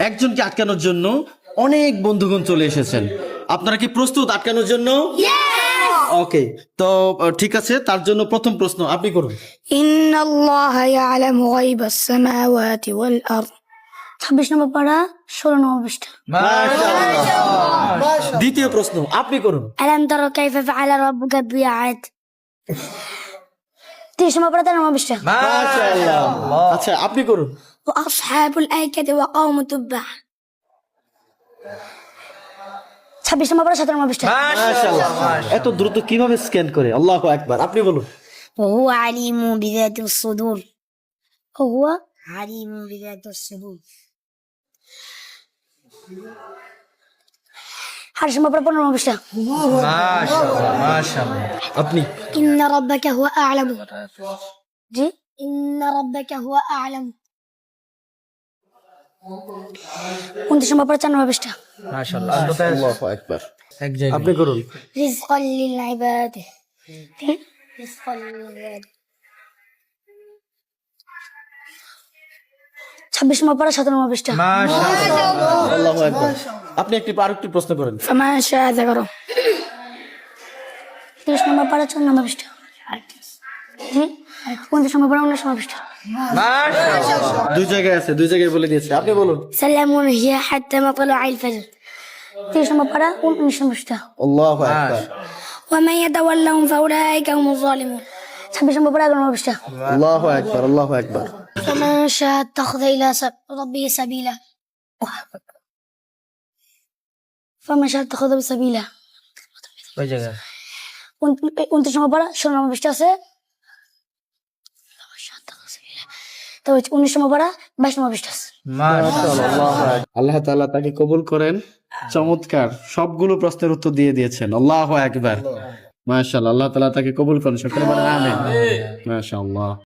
একজনকে আটকানোর জন্য অনেক বন্ধুগণ চলে এসেছেন। আপনারা কি প্রস্তুত আটকানোর জন্য? ওকে, তো ঠিক আছে, তার জন্য প্রথম প্রশ্ন আপনি করুন। ইন্নাল্লাহা ইয়ালামু গায়বাস সামাওয়াতি ওয়াল আরদ। 26 নম্বর পারা 16 নম্বর পৃষ্ঠা। মাশাআল্লাহ। দ্বিতীয় প্রশ্ন আপনি করুন। আলাম তারা কাইফা ফাআলা রাব্বুকা বিআদ। 30 নম্বর পারা 13 নম্বর পৃষ্ঠা। মাশাআল্লাহ। আচ্ছা আপনি করুন। ওয়া আসহাবুল আইকাতি ওয়া কওমু তুব্বাহ। 26 নম্বর পারা 17 নম্বর পৃষ্ঠা। মাশাআল্লাহ। এত দ্রুত কিভাবে স্ক্যান করে? আল্লাহু আকবার। আপনি বলুন। وهو عليم بذات الصدور. وهو عليم بذات الصدور. حرش مبرر 15 নম্বর পৃষ্ঠা। আপনি إن ربك هو أعلم. جي إن ربك هو أعلم. 29 নম্বর পারা 4 নম্বর পৃষ্ঠা। আল্লাহু আকবার। আপনি করুন। رزقا للعباد. رزقا للعباد. 26 নম্বর পারা 17 নম্বর পৃষ্ঠা। আল্লাহু আকবার। আপনি আরেকটি প্রশ্ন করেন। فما شاء ذكره. 30 নম্বর পারা 4 নম্বর পৃষ্ঠা। জি 29 নম্বর পারা 19 নম্বর পৃষ্ঠা। দুই জায়গায় আছে, দুই জায়গায় বলে দিয়েছে, আপনি বলুন। سلام هي حتى مطلع الفجر. 30 নম্বর পারা 19 নম্বর পৃষ্ঠা। আল্লাহু আকবার। ومن يتولهم فأولئك هم الظالمون. 26 নম্বর পারা 11 নম্বর পৃষ্ঠা। আল্লাহু আকবার। আল্লাহু আকবার। فمن شاء اتخذ إلى ربه سبيلا. فمن شاء اتخذ سبيلا. 29 নম্বর পারা 16 নম্বর পৃষ্ঠা আছে। তো 19 নম্বর পারা 22 নম্বর পৃষ্ঠা আছে। আল্লাহ তাআলা তাকে কবুল করেন। চমৎকার, সবগুলো প্রশ্নের উত্তর দিয়ে দিয়েছেন। আল্লাহু আকবার। মাশাআল্লাহ। আল্লাহ তাআলা তাকে কবুল করেন। সকলে বলেন আমিন। মাশাআল্লাহ।